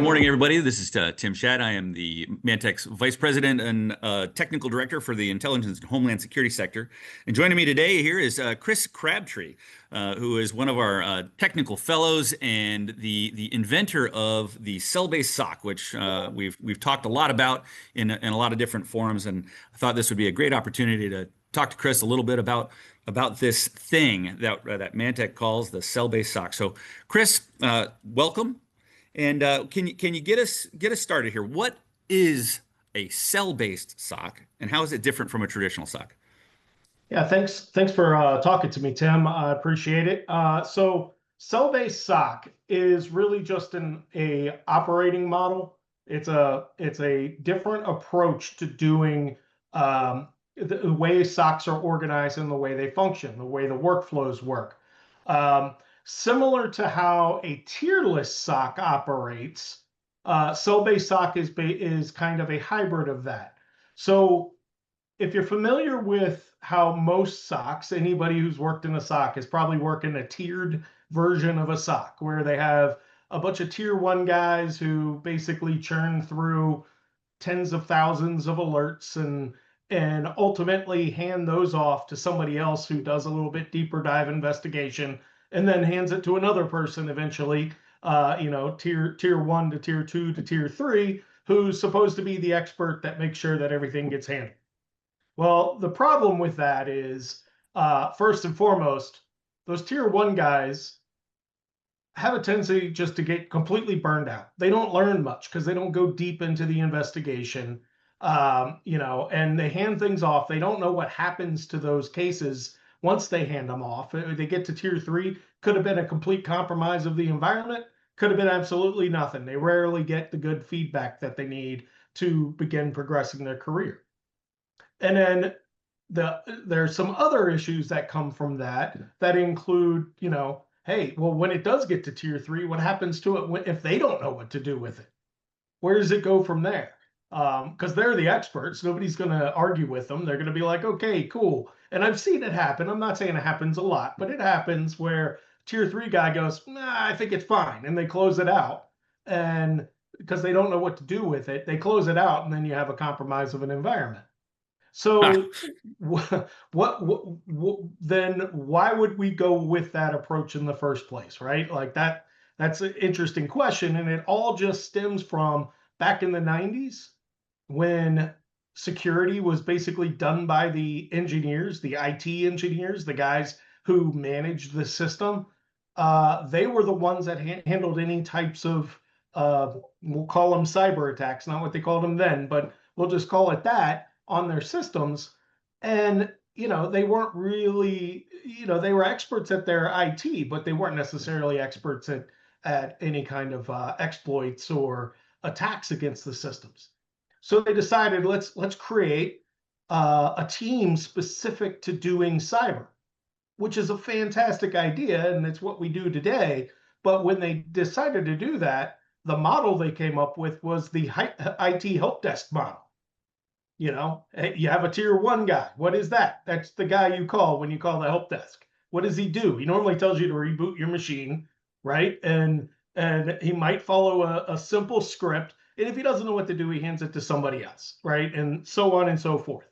morning, everybody. This is Tim Schaad. I am the MANTECH's Vice President and Technical Director for the Intelligence and Homeland Security sector. And joining me today here is Chris Crabtree, who is one of our technical fellows and the inventor of the cell-based SOC, which we've talked a lot about in a lot of different forums. And I thought this would be a great opportunity to talk to Chris a little bit about this thing that MANTECH calls the cell-based SOC. So, Chris, welcome. And can you get us started here? What is a cell-based SOC, and how is it different from a traditional SOC? Yeah, thanks for talking to me, Tim. I appreciate it. So cell-based SOC is really just a operating model. It's a different approach to doing the way SOCs are organized and the way they function, the way the workflows work. Similar to how a tierless SOC operates, cell-based SOC is kind of a hybrid of that. So if you're familiar with how most SOCs, anybody who's worked in a SOC is probably working a tiered version of a SOC, where they have a bunch of tier one guys who basically churn through tens of thousands of alerts and ultimately hand those off to somebody else who does a little bit deeper dive investigation, and then hands it to another person eventually, tier one to tier two to tier three, who's supposed to be the expert that makes sure that everything gets handled. Well, the problem with that is, first and foremost, those tier one guys have a tendency just to get completely burned out. They don't learn much because they don't go deep into the investigation, and they hand things off. They don't know what happens to those cases once they hand them off. They get to tier three, could have been a complete compromise of the environment, could have been absolutely nothing. They rarely get the good feedback that they need to begin progressing their career. And then there's some other issues that come from that include, hey, well, when it does get to tier three, what happens to it if they don't know what to do with it? Where does it go from there? Because they're the experts. Nobody's going to argue with them. They're going to be like, okay, cool. And I've seen it happen. I'm not saying it happens a lot, but it happens where tier three guy goes, nah, I think it's fine. And they close it out. And because they don't know what to do with it, they close it out, and then you have a compromise of an environment. So then why would we go with that approach in the first place, right? Like that's an interesting question. And it all just stems from back in the 90s when security was basically done by the engineers, the IT engineers, the guys who managed the system. They were the ones that handled any types of, we'll call them cyber attacks, not what they called them then, but we'll just call it that, on their systems. And they weren't really, they were experts at their IT, but they weren't necessarily experts at any kind of exploits or attacks against the systems. So they decided, let's create a team specific to doing cyber, which is a fantastic idea, and it's what we do today. But when they decided to do that, the model they came up with was the IT Helpdesk model. You have a tier one guy. What is that? That's the guy you call when you call the help desk. What does he do? He normally tells you to reboot your machine, right? And he might follow a simple script. And if he doesn't know what to do, he hands it to somebody else, right? And so on and so forth.